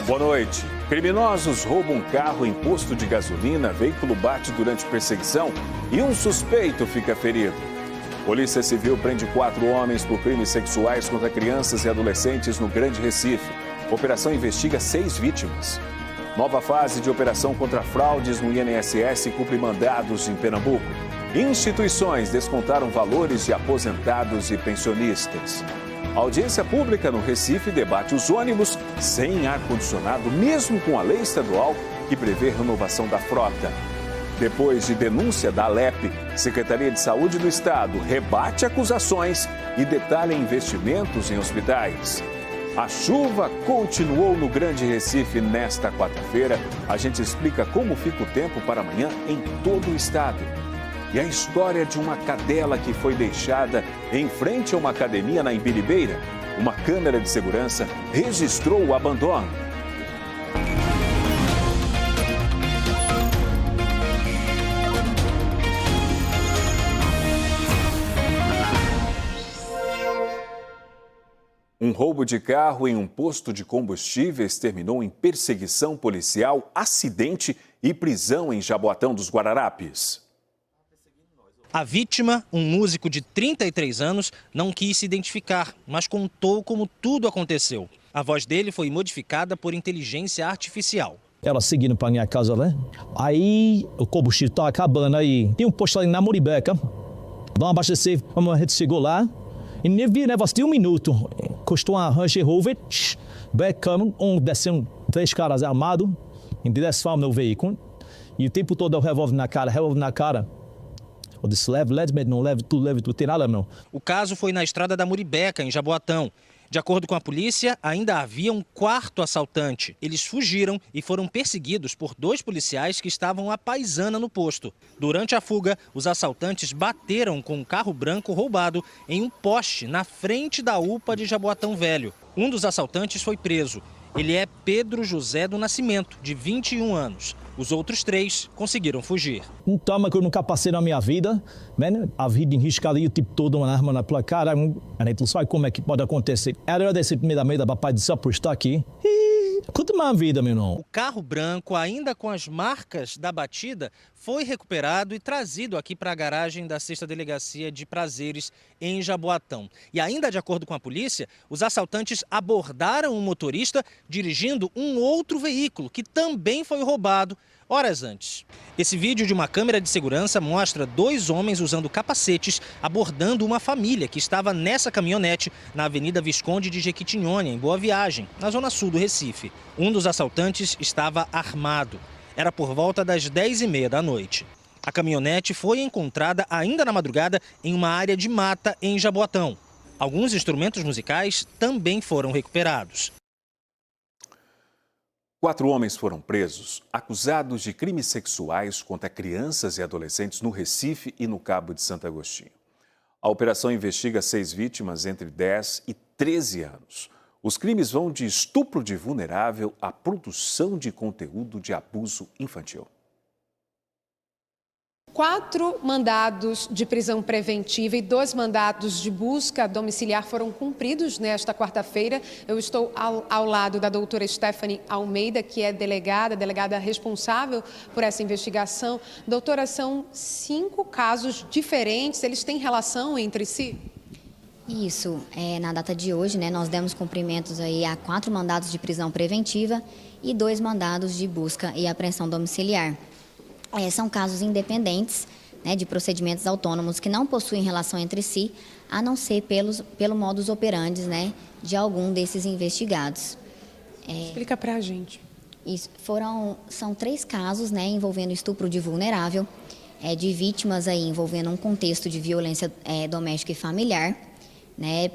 Boa noite. Criminosos roubam um carro em posto de gasolina, veículo bate durante perseguição e um suspeito fica ferido. Polícia Civil prende 4 homens por crimes sexuais contra crianças e adolescentes no Grande Recife. Operação investiga 6 vítimas. Nova fase de operação contra fraudes no INSS cumpre mandados em Pernambuco. Instituições descontaram valores de aposentados e pensionistas. A audiência pública no Recife debate os ônibus sem ar-condicionado, mesmo com a lei estadual que prevê renovação da frota. Depois de denúncia da Alep, Secretaria de Saúde do Estado rebate acusações e detalha investimentos em hospitais. A chuva continuou no Grande Recife nesta quarta-feira. A gente explica como fica o tempo para amanhã em todo o estado. E a história de uma cadela que foi deixada em frente a uma academia na Imbiribeira. Uma câmera de segurança registrou o abandono. Um roubo de carro em um posto de combustíveis terminou em perseguição policial, acidente e prisão em Jaboatão dos Guararapes. A vítima, um músico de 33 anos, não quis se identificar, mas contou como tudo aconteceu. A voz dele foi modificada por inteligência artificial. Ela seguindo para minha casa, né? Aí o combustível estava acabando aí. Tem um posto ali na Muribeca. Vamos abastecer, a gente chegou lá. E nem vi, né? De 1 minuto. Custou uma Range Rover. Becamos, descendo 3 caras armados. Em direção ao meu veículo. E o tempo todo eu revólver na cara. Eu disse, leve, não leve tudo, tem nada não. O caso foi na estrada da Muribeca, em Jaboatão. De acordo com a polícia, ainda havia um 4º assaltante. Eles fugiram e foram perseguidos por 2 policiais que estavam à paisana no posto. Durante a fuga, os assaltantes bateram com um carro branco roubado em um poste na frente da UPA de Jaboatão Velho. Um dos assaltantes foi preso. Ele é Pedro José do Nascimento, de 21 anos. Os outros 3 conseguiram fugir. Um trauma que eu nunca passei na minha vida, né? A vida enriscada e o tipo todo, uma arma na placa. Cara, a gente não sabe como é que pode acontecer. Era eu desse primeiro da papai de só por estar aqui. Conta uma vida, meu irmão. O carro branco, ainda com as marcas da batida, foi recuperado e trazido aqui para a garagem da 6ª Delegacia de Prazeres, em Jaboatão. E ainda de acordo com a polícia, os assaltantes abordaram o motorista dirigindo um outro veículo, que também foi roubado horas antes. Esse vídeo de uma câmera de segurança mostra 2 homens usando capacetes abordando uma família que estava nessa caminhonete na Avenida Visconde de Jequitinhonha, em Boa Viagem, na zona sul do Recife. Um dos assaltantes estava armado. Era por volta das 10h30 da noite. A caminhonete foi encontrada ainda na madrugada em uma área de mata em Jaboatão. Alguns instrumentos musicais também foram recuperados. 4 homens foram presos, acusados de crimes sexuais contra crianças e adolescentes no Recife e no Cabo de Santo Agostinho. A operação investiga 6 vítimas entre 10 e 13 anos. Os crimes vão de estupro de vulnerável à produção de conteúdo de abuso infantil. 4 mandados de prisão preventiva e 2 mandados de busca domiciliar foram cumpridos nesta quarta-feira. Eu estou ao lado da doutora Stephanie Almeida, que é delegada responsável por essa investigação. Doutora, são 5 casos diferentes, eles têm relação entre si? Isso, na data de hoje, né, nós demos cumprimentos aí a 4 mandados de prisão preventiva e 2 mandados de busca e apreensão domiciliar. São casos independentes, né, de procedimentos autônomos que não possuem relação entre si, a não ser pelo modus operandi, né, de algum desses investigados. Explica pra gente. Isso, são 3 casos, né, envolvendo estupro de vulnerável, de vítimas aí envolvendo um contexto de violência doméstica e familiar, né,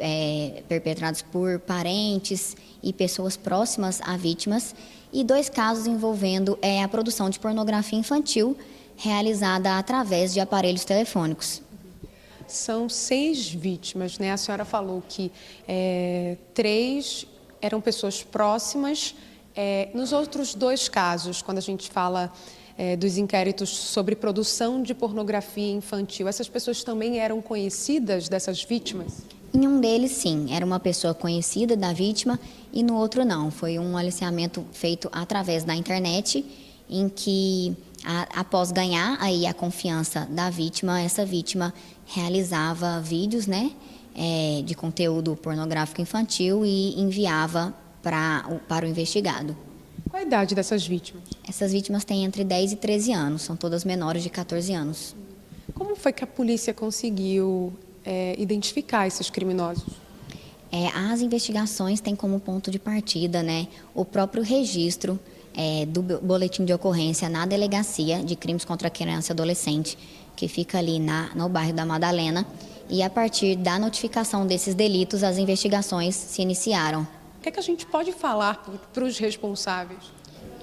perpetrados por parentes e pessoas próximas a vítimas, e 2 casos envolvendo a produção de pornografia infantil realizada através de aparelhos telefônicos. São 6 vítimas, né? A senhora falou que 3 eram pessoas próximas. Nos outros 2 casos, quando a gente fala dos inquéritos sobre produção de pornografia infantil, essas pessoas também eram conhecidas dessas vítimas? Em um deles, sim, era uma pessoa conhecida da vítima e no outro não. Foi um aliciamento feito através da internet, em que, após ganhar aí a confiança da vítima, essa vítima realizava vídeos, né, de conteúdo pornográfico infantil e enviava para o investigado. Qual a idade dessas vítimas? Essas vítimas têm entre 10 e 13 anos, são todas menores de 14 anos. Como foi que a polícia conseguiu identificar esses criminosos? As investigações têm como ponto de partida, né, o próprio registro do boletim de ocorrência na Delegacia de Crimes contra a Criança e Adolescente, que fica ali no bairro da Madalena, e a partir da notificação desses delitos, as investigações se iniciaram. O que é que a gente pode falar para os responsáveis?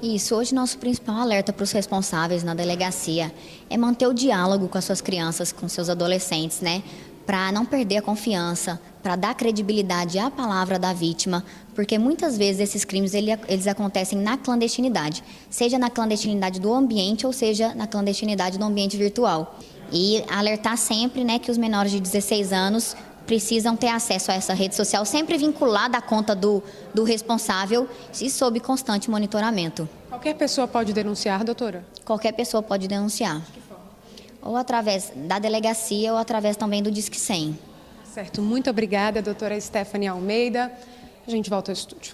Isso, hoje nosso principal alerta para os responsáveis na delegacia é manter o diálogo com as suas crianças, com seus adolescentes, né? Para não perder a confiança, para dar credibilidade à palavra da vítima, porque muitas vezes esses crimes eles acontecem na clandestinidade, seja na clandestinidade do ambiente ou seja na clandestinidade do ambiente virtual. E alertar sempre, né, que os menores de 16 anos precisam ter acesso a essa rede social, sempre vinculada à conta do responsável e sob constante monitoramento. Qualquer pessoa pode denunciar, doutora? Qualquer pessoa pode denunciar. De que forma? Ou através da delegacia ou através também do Disque 100. Certo, muito obrigada, doutora Stephanie Almeida. A gente volta ao estúdio.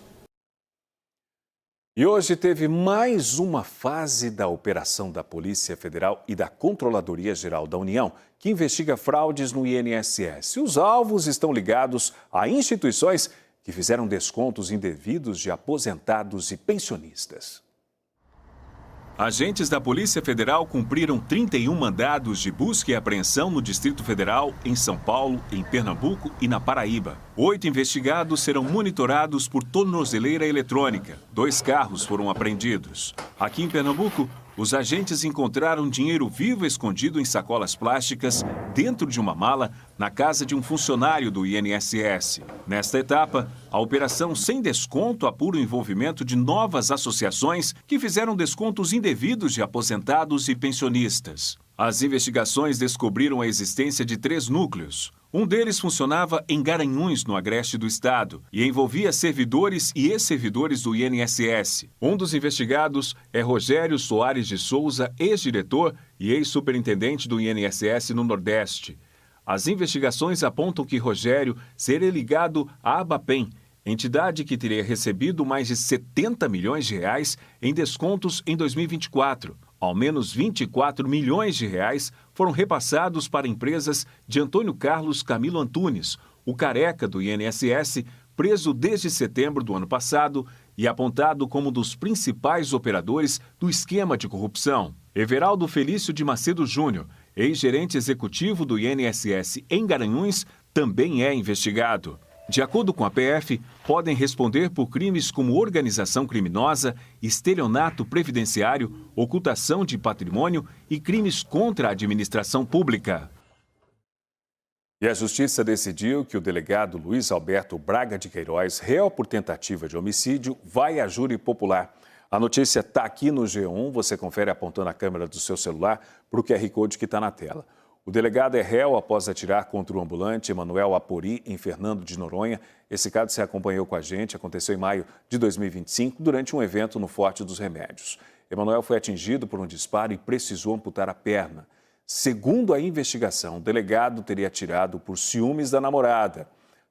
E hoje teve mais uma fase da operação da Polícia Federal e da Controladoria Geral da União, que investiga fraudes no INSS. Os alvos estão ligados a instituições que fizeram descontos indevidos de aposentados e pensionistas. Agentes da Polícia Federal cumpriram 31 mandados de busca e apreensão no Distrito Federal, em São Paulo, em Pernambuco e na Paraíba. 8 investigados serão monitorados por tornozeleira eletrônica. 2 carros foram apreendidos. Aqui em Pernambuco, os agentes encontraram dinheiro vivo escondido em sacolas plásticas dentro de uma mala na casa de um funcionário do INSS. Nesta etapa, a operação sem desconto apura o envolvimento de novas associações que fizeram descontos indevidos de aposentados e pensionistas. As investigações descobriram a existência de 3 núcleos. Um deles funcionava em Garanhuns, no agreste do estado, e envolvia servidores e ex-servidores do INSS. Um dos investigados é Rogério Soares de Souza, ex-diretor e ex-superintendente do INSS no Nordeste. As investigações apontam que Rogério seria ligado à Abapem, entidade que teria recebido mais de 70 milhões de reais em descontos em 2024. Ao menos 24 milhões de reais foram repassados para empresas de Antônio Carlos Camilo Antunes, o careca do INSS, preso desde setembro do ano passado e apontado como um dos principais operadores do esquema de corrupção. Everaldo Felício de Macedo Júnior, ex-gerente executivo do INSS em Garanhuns, também é investigado. De acordo com a PF, podem responder por crimes como organização criminosa, estelionato previdenciário, ocultação de patrimônio e crimes contra a administração pública. E a Justiça decidiu que o delegado Luiz Alberto Braga de Queiroz, réu por tentativa de homicídio, vai a júri popular. A notícia está aqui no G1, você confere apontando a câmera do seu celular para o QR Code que está na tela. O delegado é réu após atirar contra o ambulante Emanuel Apori, em Fernando de Noronha. Esse caso você acompanhou com a gente, aconteceu em maio de 2025, durante um evento no Forte dos Remédios. Emanuel foi atingido por um disparo e precisou amputar a perna. Segundo a investigação, o delegado teria atirado por ciúmes da namorada.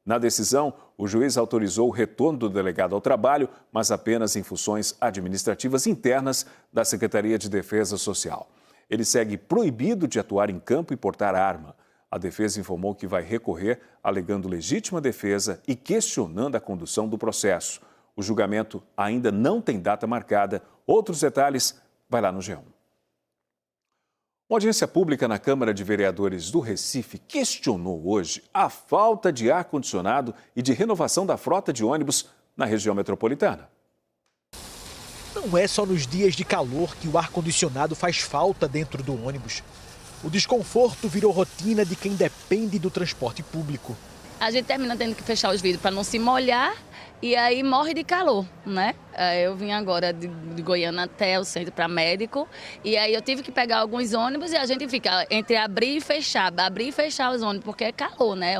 Na decisão, o juiz autorizou o retorno do delegado ao trabalho, mas apenas em funções administrativas internas da Secretaria de Defesa Social. Ele segue proibido de atuar em campo e portar arma. A defesa informou que vai recorrer, alegando legítima defesa e questionando a condução do processo. O julgamento ainda não tem data marcada. Outros detalhes, vai lá no G1. Uma audiência pública na Câmara de Vereadores do Recife questionou hoje a falta de ar-condicionado e de renovação da frota de ônibus na região metropolitana. Não é só nos dias de calor que o ar-condicionado faz falta dentro do ônibus. O desconforto virou rotina de quem depende do transporte público. A gente termina tendo que fechar os vidros para não se molhar e aí morre de calor, né? Eu vim agora de Goiânia até o centro para médico e aí eu tive que pegar alguns ônibus e a gente fica entre abrir e fechar os ônibus, porque é calor, né?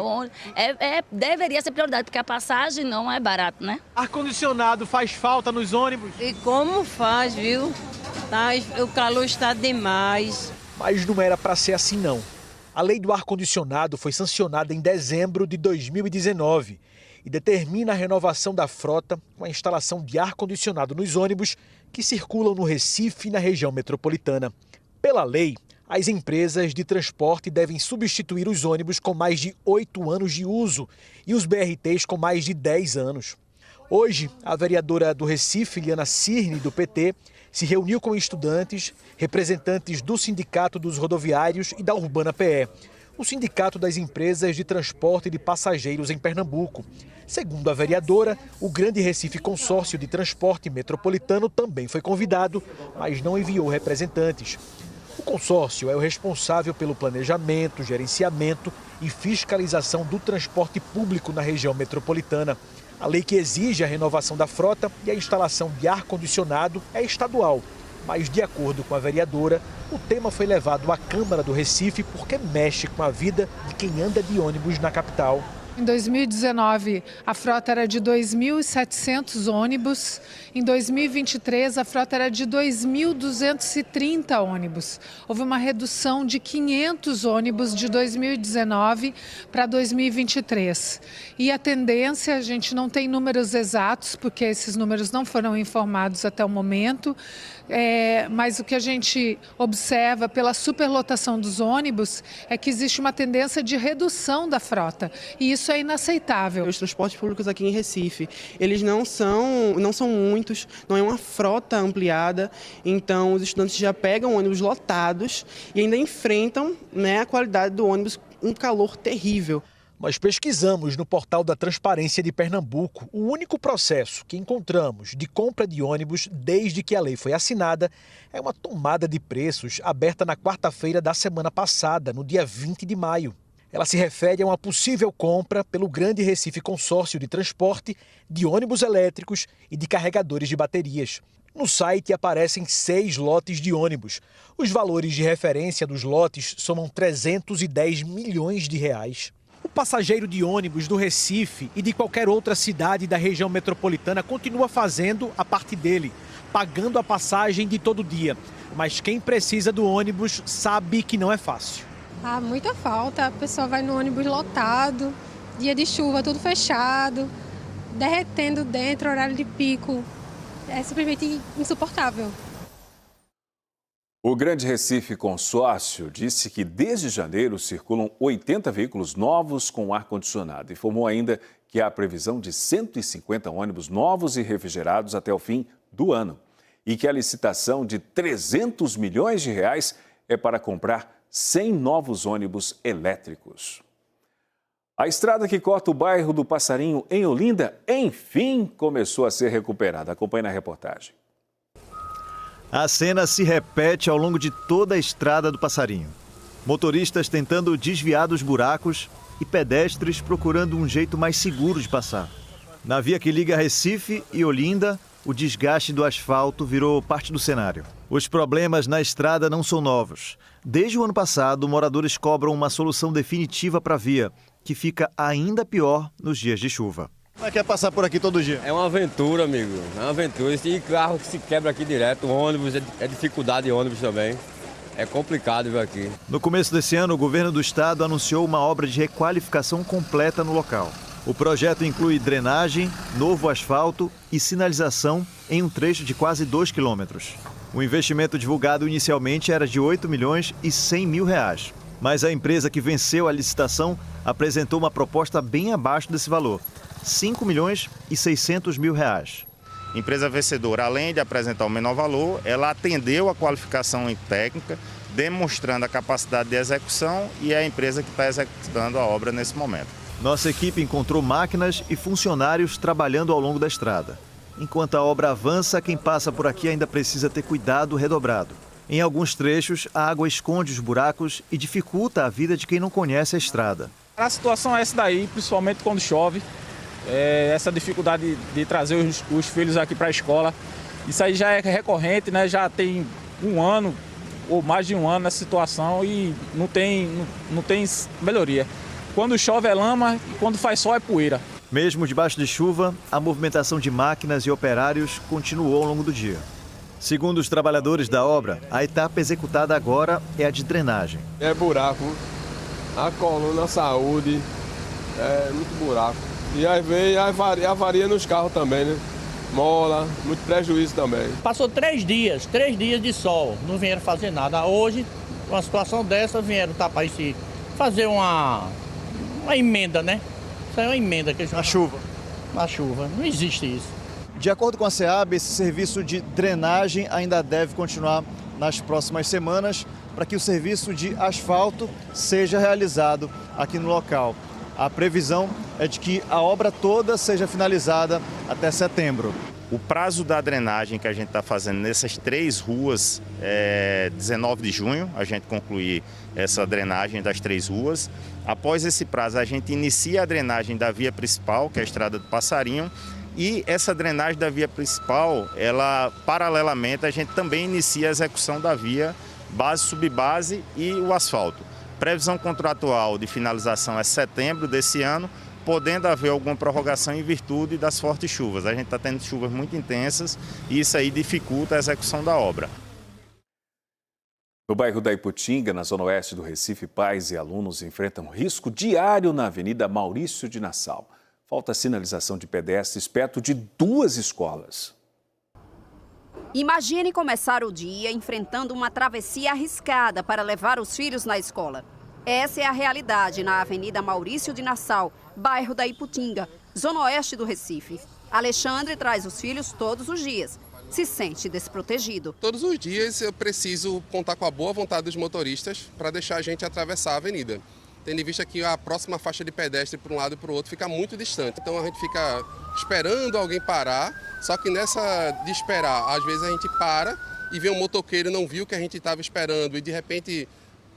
Deveria ser prioridade, porque a passagem não é barata, né? Ar-condicionado faz falta nos ônibus? E como faz, viu? O calor está demais. Mas não era para ser assim, não. A lei do ar-condicionado foi sancionada em dezembro de 2019 e determina a renovação da frota com a instalação de ar-condicionado nos ônibus que circulam no Recife e na região metropolitana. Pela lei, as empresas de transporte devem substituir os ônibus com mais de 8 anos de uso e os BRTs com mais de 10 anos. Hoje, a vereadora do Recife, Liana Cirne, do PT, se reuniu com estudantes, representantes do Sindicato dos Rodoviários e da Urbana PE, o Sindicato das Empresas de Transporte de Passageiros em Pernambuco. Segundo a vereadora, o Grande Recife Consórcio de Transporte Metropolitano também foi convidado, mas não enviou representantes. O consórcio é o responsável pelo planejamento, gerenciamento e fiscalização do transporte público na região metropolitana. A lei que exige a renovação da frota e a instalação de ar-condicionado é estadual, mas, de acordo com a vereadora, o tema foi levado à Câmara do Recife porque mexe com a vida de quem anda de ônibus na capital. Em 2019, a frota era de 2.700 ônibus. Em 2023, a frota era de 2.230 ônibus. Houve uma redução de 500 ônibus de 2019 para 2023. E a tendência, a gente não tem números exatos, porque esses números não foram informados até o momento, mas o que a gente observa pela superlotação dos ônibus é que existe uma tendência de redução da frota. E isso é inaceitável. Os transportes públicos aqui em Recife, eles não são muitos, não é uma frota ampliada, então os estudantes já pegam ônibus lotados e ainda enfrentam, né, a qualidade do ônibus, um calor terrível. Nós pesquisamos no portal da Transparência de Pernambuco. O único processo que encontramos de compra de ônibus desde que a lei foi assinada é uma tomada de preços aberta na quarta-feira da semana passada, no dia 20 de maio. Ela se refere a uma possível compra pelo Grande Recife Consórcio de Transporte de ônibus elétricos e de carregadores de baterias. No site aparecem 6 lotes de ônibus. Os valores de referência dos lotes somam 310 milhões de reais. O passageiro de ônibus do Recife e de qualquer outra cidade da região metropolitana continua fazendo a parte dele, pagando a passagem de todo dia. Mas quem precisa do ônibus sabe que não é fácil. Muita falta. A pessoa vai no ônibus lotado, dia de chuva, tudo fechado, derretendo dentro, horário de pico. É simplesmente insuportável. O Grande Recife Consórcio disse que desde janeiro circulam 80 veículos novos com ar-condicionado. Informou ainda que há previsão de 150 ônibus novos e refrigerados até o fim do ano. E que a licitação de 300 milhões de reais é para comprar 100 novos ônibus elétricos. A estrada que corta o bairro do Passarinho, em Olinda, enfim começou a ser recuperada. Acompanhe na reportagem. A cena se repete ao longo de toda a estrada do Passarinho. Motoristas tentando desviar dos buracos e pedestres procurando um jeito mais seguro de passar. Na via que liga Recife e Olinda, o desgaste do asfalto virou parte do cenário. Os problemas na estrada não são novos. Desde o ano passado, moradores cobram uma solução definitiva para a via, que fica ainda pior nos dias de chuva. Como é que é passar por aqui todo dia? É uma aventura, amigo. É uma aventura. E carro que se quebra aqui direto, ônibus, é dificuldade de ônibus também. É complicado vir aqui. No começo desse ano, o governo do estado anunciou uma obra de requalificação completa no local. O projeto inclui drenagem, novo asfalto e sinalização em um trecho de quase 2 quilômetros. O investimento divulgado inicialmente era de 8 milhões e 100 mil reais. Mas a empresa que venceu a licitação apresentou uma proposta bem abaixo desse valor. 5 milhões e 600 mil reais. Empresa vencedora, além de apresentar o menor valor, ela atendeu a qualificação técnica, demonstrando a capacidade de execução e é a empresa que está executando a obra nesse momento. Nossa equipe encontrou máquinas e funcionários trabalhando ao longo da estrada. Enquanto a obra avança, quem passa por aqui ainda precisa ter cuidado redobrado. Em alguns trechos, a água esconde os buracos e dificulta a vida de quem não conhece a estrada. A situação é essa daí, principalmente quando chove. Essa dificuldade de trazer os filhos aqui para a escola. Isso aí já é recorrente, né? Já tem um ano ou mais de um ano nessa situação e não tem melhoria. Quando chove é lama e quando faz sol é poeira. Mesmo debaixo de chuva, a movimentação de máquinas e operários continuou ao longo do dia. Segundo os trabalhadores da obra, a etapa executada agora é a de drenagem. É buraco, a coluna, a saúde, é muito buraco. E aí vem a avaria nos carros também, né? Mola, muito prejuízo também. Passou 3 dias de sol, não vieram fazer nada. Hoje, uma situação dessa, vieram tapar esse, fazer uma emenda, né? Isso é uma emenda. A chuva? A chuva, não existe isso. De acordo com a SEAB, esse serviço de drenagem ainda deve continuar nas próximas semanas para que o serviço de asfalto seja realizado aqui no local. A previsão é de que a obra toda seja finalizada até setembro. O prazo da drenagem que a gente está fazendo nessas 3 ruas é 19 de junho, a gente concluir essa drenagem das 3 ruas. Após esse prazo, a gente inicia a drenagem da via principal, que é a Estrada do Passarinho, e essa drenagem da via principal, ela, paralelamente, a gente também inicia a execução da via base, subbase e o asfalto. Previsão contratual de finalização é setembro desse ano, podendo haver alguma prorrogação em virtude das fortes chuvas. A gente está tendo chuvas muito intensas e isso aí dificulta a execução da obra. No bairro da Iputinga, na zona oeste do Recife, pais e alunos enfrentam risco diário na Avenida Maurício de Nassau. Falta sinalização de pedestres perto de 2 escolas. Imagine começar o dia enfrentando uma travessia arriscada para levar os filhos na escola. Essa é a realidade na Avenida Maurício de Nassau, bairro da Iputinga, zona oeste do Recife. Alexandre traz os filhos todos os dias. Se sente desprotegido. Todos os dias eu preciso contar com a boa vontade dos motoristas para deixar a gente atravessar a avenida. Tendo em vista que a próxima faixa de pedestre para um lado e para o outro fica muito distante. Então a gente fica esperando alguém parar, só que nessa de esperar, às vezes a gente para e vê um motoqueiro, não viu o que a gente estava esperando e de repente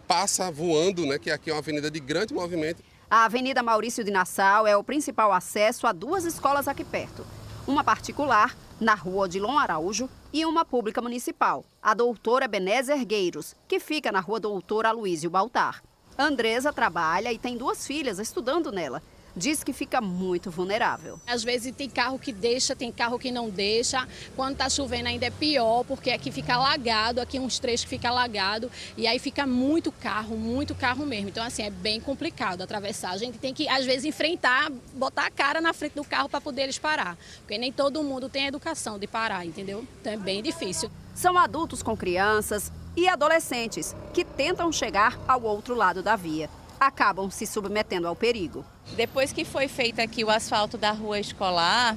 passa voando, né, que aqui é uma avenida de grande movimento. A Avenida Maurício de Nassau é o principal acesso a 2 escolas aqui perto. Uma particular, na rua Odilon Araújo, e uma pública municipal, a Doutora Ebenezer Gueiros, que fica na rua Doutor Aloísio Baltar. Andresa trabalha e tem 2 filhas estudando nela. Diz que fica muito vulnerável. Às vezes tem carro que deixa, tem carro que não deixa. Quando está chovendo ainda é pior, porque aqui fica alagado, aqui uns trechos que fica alagado. E aí fica muito carro mesmo. Então assim, é bem complicado atravessar. A gente tem que, às vezes, enfrentar, botar a cara na frente do carro para poder eles parar. Porque nem todo mundo tem a educação de parar, entendeu? Então é bem difícil. São adultos com crianças e adolescentes que tentam chegar ao outro lado da via. Acabam se submetendo ao perigo. Depois que foi feito aqui o asfalto da rua escolar,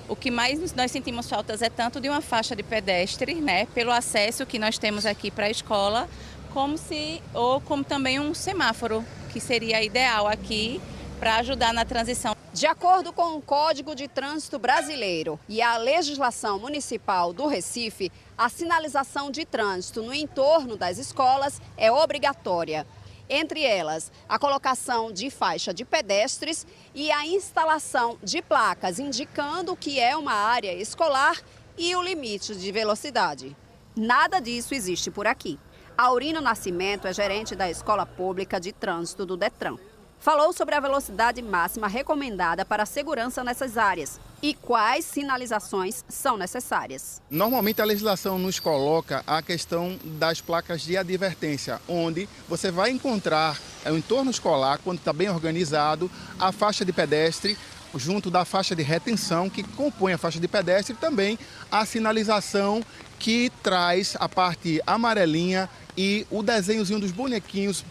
o que mais nós sentimos faltas é tanto de uma faixa de pedestre, né, pelo acesso que nós temos aqui para a escola, como também um semáforo, que seria ideal aqui para ajudar na transição. De acordo com o Código de Trânsito Brasileiro e a legislação municipal do Recife, a sinalização de trânsito no entorno das escolas é obrigatória. Entre elas, a colocação de faixa de pedestres e a instalação de placas indicando que é uma área escolar e o limite de velocidade. Nada disso existe por aqui. Aurino Nascimento é gerente da Escola Pública de Trânsito do Detran. Falou sobre a velocidade máxima recomendada para a segurança nessas áreas e quais sinalizações são necessárias. Normalmente a legislação nos coloca a questão das placas de advertência, onde você vai encontrar o entorno escolar, quando está bem organizado, a faixa de pedestre, junto da faixa de retenção, que compõe a faixa de pedestre, e também a sinalização que traz a parte amarelinha e o desenhozinho dos bonequinhos,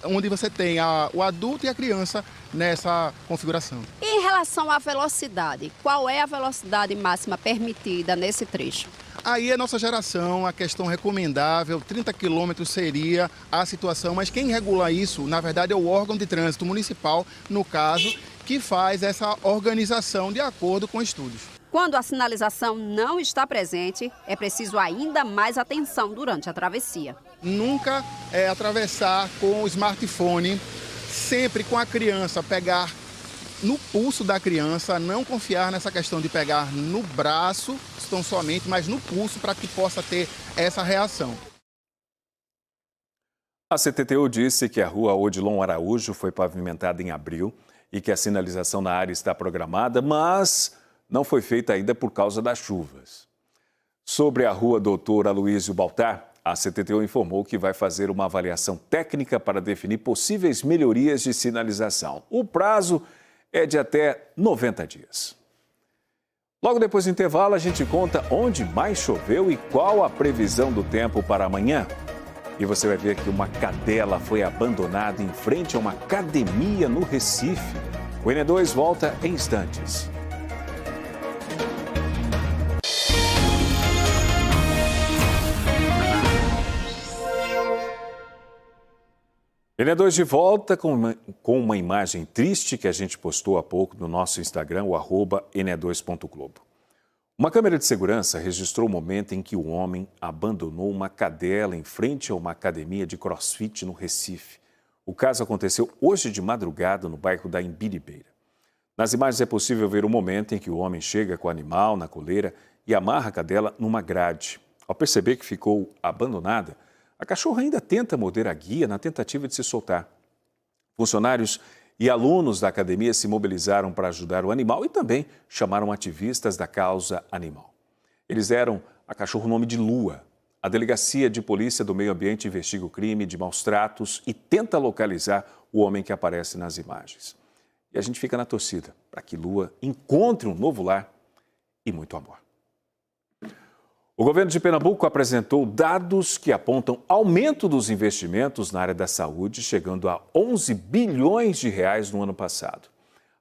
onde você tem o adulto e a criança nessa configuração. E em relação à velocidade, qual é a velocidade máxima permitida nesse trecho? Aí é nossa geração, a questão recomendável, 30 km seria a situação, mas quem regula isso, na verdade, é o órgão de trânsito municipal, no caso, que faz essa organização de acordo com estudos. Quando a sinalização não está presente, é preciso ainda mais atenção durante a travessia. Nunca atravessar com o smartphone sempre com a criança, pegar no pulso da criança, não confiar nessa questão de pegar no braço, tão somente, mas no pulso, para que possa ter essa reação. A CTTU disse que a rua Odilon Araújo foi pavimentada em abril e que a sinalização na área está programada, mas não foi feita ainda por causa das chuvas. Sobre a rua Doutor Aloísio Baltar, a CTTU informou que vai fazer uma avaliação técnica para definir possíveis melhorias de sinalização. O prazo é de até 90 dias. Logo depois do intervalo, a gente conta onde mais choveu e qual a previsão do tempo para amanhã. E você vai ver que uma cadela foi abandonada em frente a uma academia no Recife. O N2 volta em instantes. N2 de volta com uma imagem triste que a gente postou há pouco no nosso Instagram, o @n2.globo. Uma câmera de segurança registrou o momento em que o homem abandonou uma cadela em frente a uma academia de crossfit no Recife. O caso aconteceu hoje de madrugada no bairro da Imbiribeira. Nas imagens é possível ver o momento em que o homem chega com o animal na coleira e amarra a cadela numa grade. Ao perceber que ficou abandonada, a cachorra ainda tenta morder a guia na tentativa de se soltar. Funcionários e alunos da academia se mobilizaram para ajudar o animal e também chamaram ativistas da causa animal. Eles deram a cachorro o nome de Lua. A Delegacia de Polícia do Meio Ambiente investiga o crime de maus tratos e tenta localizar o homem que aparece nas imagens. E a gente fica na torcida para que Lua encontre um novo lar e muito amor. O governo de Pernambuco apresentou dados que apontam aumento dos investimentos na área da saúde, chegando a 11 bilhões de reais no ano passado.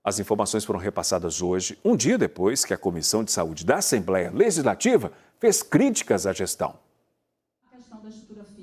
As informações foram repassadas hoje, um dia depois que a Comissão de Saúde da Assembleia Legislativa fez críticas à gestão.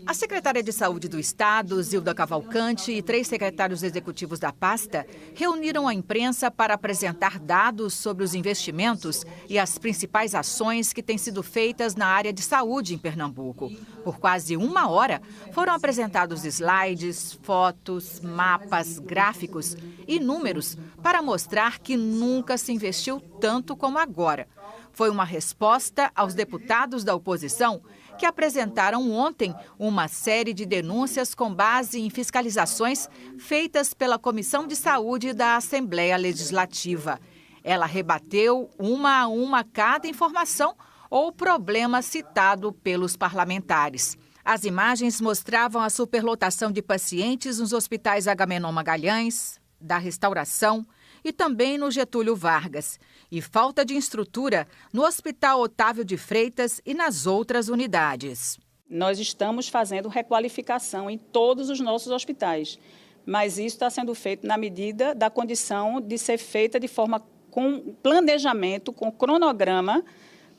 A secretária de Saúde do Estado, Zilda Cavalcante, e 3 secretários executivos da pasta reuniram a imprensa para apresentar dados sobre os investimentos e as principais ações que têm sido feitas na área de saúde em Pernambuco. Por quase 1 hora, foram apresentados slides, fotos, mapas, gráficos e números para mostrar que nunca se investiu tanto como agora. Foi uma resposta aos deputados da oposição que apresentaram ontem uma série de denúncias com base em fiscalizações feitas pela Comissão de Saúde da Assembleia Legislativa. Ela rebateu uma a uma cada informação ou problema citado pelos parlamentares. As imagens mostravam a superlotação de pacientes nos hospitais Agamenon Magalhães, da Restauração e também no Getúlio Vargas, e falta de estrutura no Hospital Otávio de Freitas e nas outras unidades. Nós estamos fazendo requalificação em todos os nossos hospitais, mas isso está sendo feito na medida da condição de ser feita de forma com planejamento, com cronograma,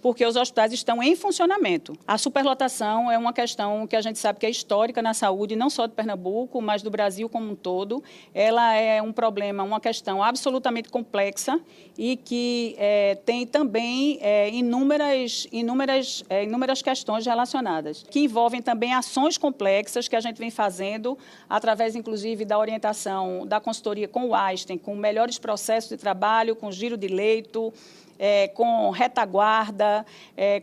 porque os hospitais estão em funcionamento. A superlotação é uma questão que a gente sabe que é histórica na saúde, não só de Pernambuco, mas do Brasil como um todo. Ela é um problema, uma questão absolutamente complexa e que tem também inúmeras questões relacionadas, que envolvem também ações complexas que a gente vem fazendo através, inclusive, da orientação da consultoria com o Einstein, com melhores processos de trabalho, com giro de leito, com retaguarda,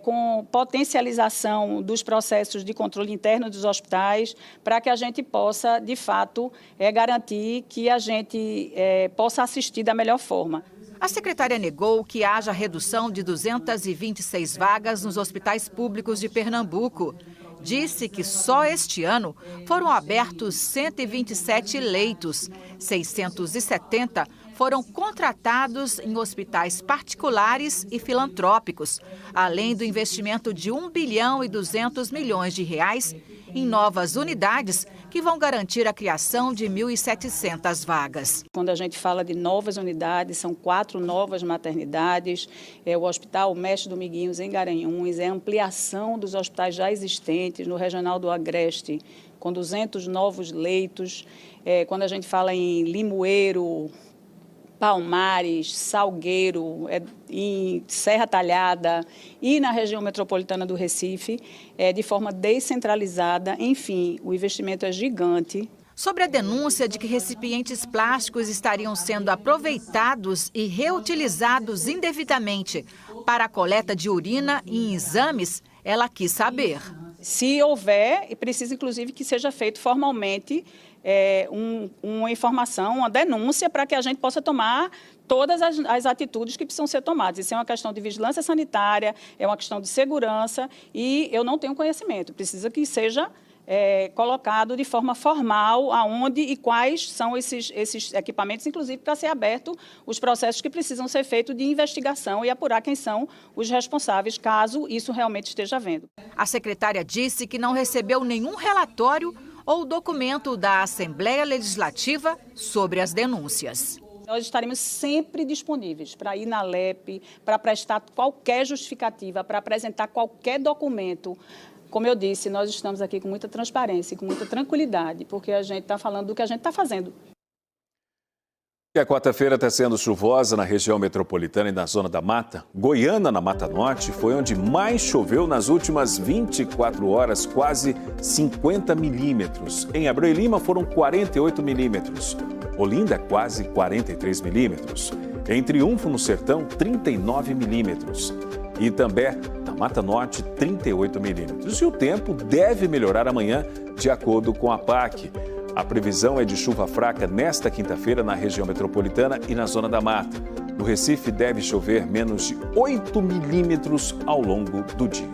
com potencialização dos processos de controle interno dos hospitais, para que a gente possa, de fato, garantir que a gente possa assistir da melhor forma. A secretária negou que haja redução de 226 vagas nos hospitais públicos de Pernambuco. Disse que só este ano foram abertos 127 leitos, 670 foram contratados em hospitais particulares e filantrópicos, além do investimento de 1 bilhão e 200 milhões de reais em novas unidades que vão garantir a criação de 1.700 vagas. Quando a gente fala de novas unidades, são 4 novas maternidades, o Hospital Mestre Dominguinhos em Garanhuns, a ampliação dos hospitais já existentes no Regional do Agreste, com 200 novos leitos. Quando a gente fala em Limoeiro, Palmares, Salgueiro, em Serra Talhada e na região metropolitana do Recife, de forma descentralizada. Enfim, o investimento é gigante. sobre a denúncia de que recipientes plásticos estariam sendo aproveitados e reutilizados indevidamente para a coleta de urina e em exames, ela quis saber. Se houver, e precisa inclusive que seja feito formalmente uma informação, uma denúncia, para que a gente possa tomar todas as atitudes que precisam ser tomadas. Isso é uma questão de vigilância sanitária, é uma questão de segurança e eu não tenho conhecimento. Precisa que seja colocado de forma formal aonde e quais são esses equipamentos, inclusive para ser aberto os processos que precisam ser feitos de investigação e apurar quem são os responsáveis, caso isso realmente esteja havendo. A secretária disse que não recebeu nenhum relatório ou documento da Assembleia Legislativa sobre as denúncias. Nós estaremos sempre disponíveis para ir na LEP, para prestar qualquer justificativa, para apresentar qualquer documento. Como eu disse, nós estamos aqui com muita transparência e com muita tranquilidade, porque a gente está falando do que a gente está fazendo. E a quarta-feira está sendo chuvosa na região metropolitana e na zona da Mata. Goiânia, na Mata Norte, foi onde mais choveu nas últimas 24 horas, quase 50 milímetros. Em Abreu e Lima foram 48 milímetros. Olinda, quase 43 milímetros. Em Triunfo, no Sertão, 39 milímetros. E Itambé, na Mata Norte, 38 milímetros. E o tempo deve melhorar amanhã, de acordo com a PAC. A previsão é de chuva fraca nesta quinta-feira na região metropolitana e na zona da Mata. No Recife, deve chover menos de 8 milímetros ao longo do dia.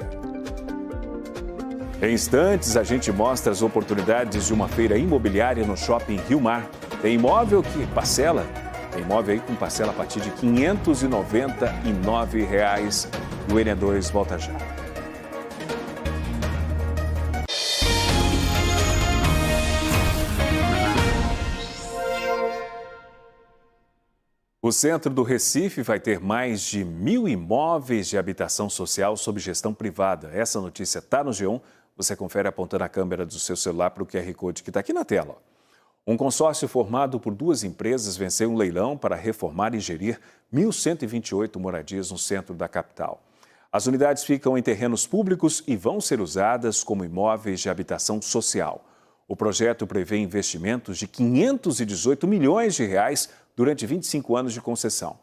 Em instantes, a gente mostra as oportunidades de uma feira imobiliária no Shopping Rio Mar. Tem imóvel que parcela, tem imóvel aí com parcela a partir de R$ 599. O N2 volta já. O centro do Recife vai ter mais de 1.000 imóveis de habitação social sob gestão privada. Essa notícia está no G1. Você confere apontando a câmera do seu celular para o QR Code que está aqui na tela. Um consórcio formado por duas empresas venceu um leilão para reformar e gerir 1.128 moradias no centro da capital. As unidades ficam em terrenos públicos e vão ser usadas como imóveis de habitação social. O projeto prevê investimentos de R$ 518 milhões durante 25 anos de concessão.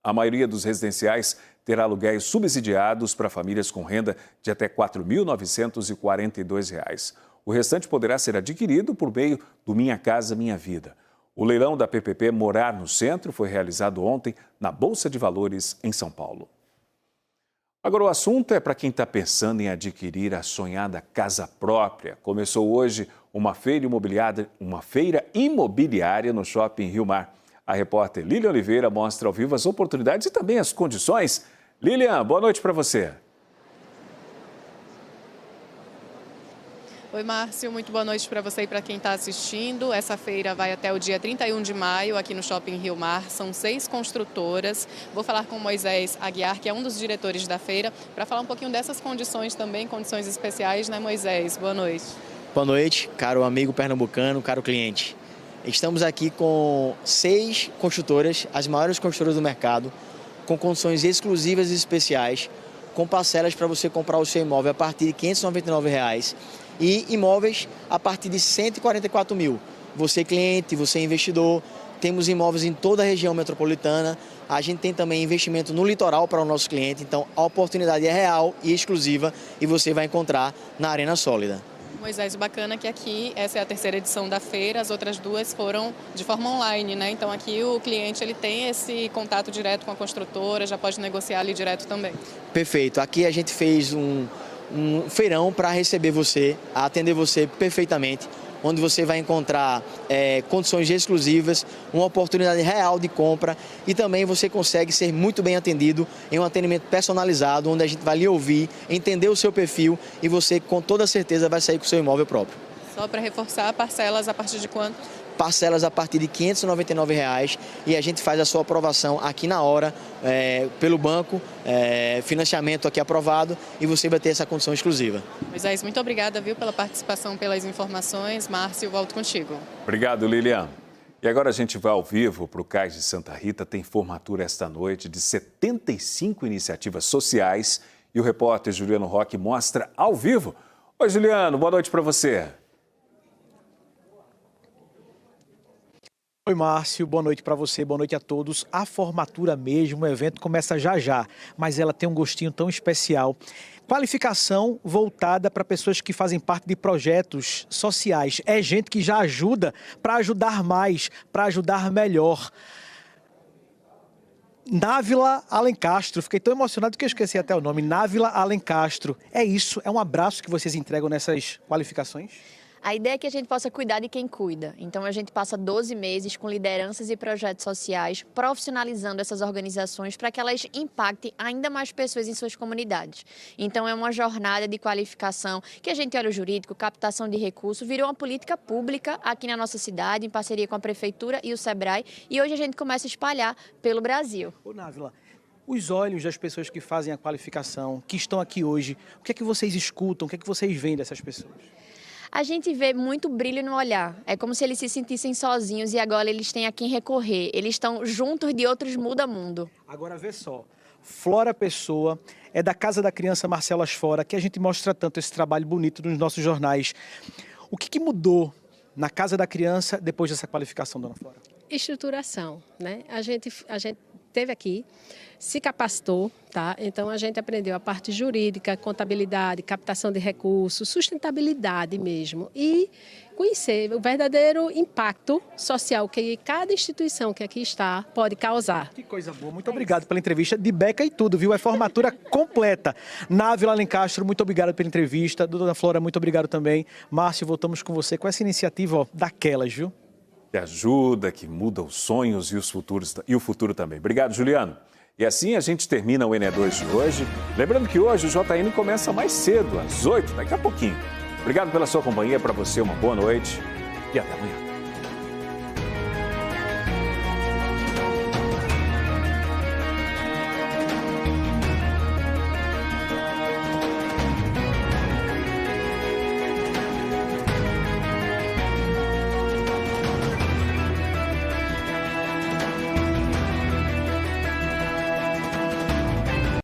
A maioria dos residenciais terá aluguéis subsidiados para famílias com renda de até R$ 4.942. O restante poderá ser adquirido por meio do Minha Casa Minha Vida. O leilão da PPP Morar no Centro foi realizado ontem na Bolsa de Valores em São Paulo. Agora, o assunto é para quem está pensando em adquirir a sonhada casa própria. Começou hoje uma feira imobiliária no Shopping Rio Mar. A repórter Lilian Oliveira mostra ao vivo as oportunidades e também as condições. Lilian, boa noite para você. Oi, Márcio, muito boa noite para você e para quem está assistindo. Essa feira vai até o dia 31 de maio aqui no Shopping Rio Mar. São 6 construtoras. Vou falar com Moisés Aguiar, que é um dos diretores da feira, para falar um pouquinho dessas condições também, condições especiais, né, Moisés? Boa noite. Boa noite, caro amigo pernambucano, caro cliente. Estamos aqui com 6 construtoras, as maiores construtoras do mercado, com condições exclusivas e especiais, com parcelas para você comprar o seu imóvel a partir de R$ 599 e imóveis a partir de R$ 144 mil. Você cliente, você investidor, temos imóveis em toda a região metropolitana, a gente tem também investimento no litoral para o nosso cliente, então a oportunidade é real e exclusiva e você vai encontrar na Arena Sólida. Moisés, o bacana é que aqui, essa é a 3ª edição da feira, as outras 2 foram de forma online, né? Então aqui o cliente ele tem esse contato direto com a construtora, já pode negociar ali direto também. Perfeito, aqui a gente fez um feirão para receber você, atender você perfeitamente, onde você vai encontrar condições exclusivas, uma oportunidade real de compra e também você consegue ser muito bem atendido em um atendimento personalizado, onde a gente vai lhe ouvir, entender o seu perfil e você com toda certeza vai sair com o seu imóvel próprio. Só para reforçar, parcelas a partir de quanto? Parcelas a partir de R$ 599 e a gente faz a sua aprovação aqui na hora, pelo banco, financiamento aqui aprovado e você vai ter essa condição exclusiva. Moisés, muito obrigada, viu, pela participação, pelas informações. Márcio, volto contigo. Obrigado, Lilian. E agora a gente vai ao vivo para o Cais de Santa Rita. Tem formatura esta noite de 75 iniciativas sociais e o repórter Juliano Roque mostra ao vivo. Oi, Juliano, boa noite para você. Oi, Márcio, boa noite para você, boa noite a todos. A formatura mesmo, o evento começa já, mas ela tem um gostinho tão especial. Qualificação voltada para pessoas que fazem parte de projetos sociais. É gente que já ajuda para ajudar mais, para ajudar melhor. Návila Alencastro, fiquei tão emocionado que eu esqueci até o nome, Návila Alencastro. É isso, é um abraço que vocês entregam nessas qualificações? A ideia é que a gente possa cuidar de quem cuida. Então, a gente passa 12 meses com lideranças e projetos sociais, profissionalizando essas organizações para que elas impactem ainda mais pessoas em suas comunidades. Então, é uma jornada de qualificação que a gente olha o jurídico, captação de recursos, virou uma política pública aqui na nossa cidade, em parceria com a Prefeitura e o Sebrae, e hoje a gente começa a espalhar pelo Brasil. Ô, Návila, os olhos das pessoas que fazem a qualificação, que estão aqui hoje, o que é que vocês escutam, o que é que vocês veem dessas pessoas? A gente vê muito brilho no olhar. É como se eles se sentissem sozinhos e agora eles têm a quem recorrer. Eles estão juntos de outros muda mundo. Agora vê só, Flora Pessoa é da Casa da Criança Marcelo Asfora, que a gente mostra tanto esse trabalho bonito nos nossos jornais. O que mudou na Casa da Criança depois dessa qualificação, dona Flora? Estruturação, né? A gente esteve aqui, se capacitou, tá? Então a gente aprendeu a parte jurídica, contabilidade, captação de recursos, sustentabilidade mesmo e conhecer o verdadeiro impacto social que cada instituição que aqui está pode causar. Que coisa boa, muito obrigado pela entrevista de beca e tudo, viu? É formatura completa. Návila Alencastro, muito obrigado pela entrevista. Dona Flora, muito obrigado também. Márcio, voltamos com você com essa iniciativa, ó, daquelas, viu? Que ajuda, que muda os sonhos e o futuro também. Obrigado, Juliano. E assim a gente termina o ENE2 de hoje. Lembrando que hoje o JN começa mais cedo, às 8, daqui a pouquinho. Obrigado pela sua companhia, para você uma boa noite e até amanhã.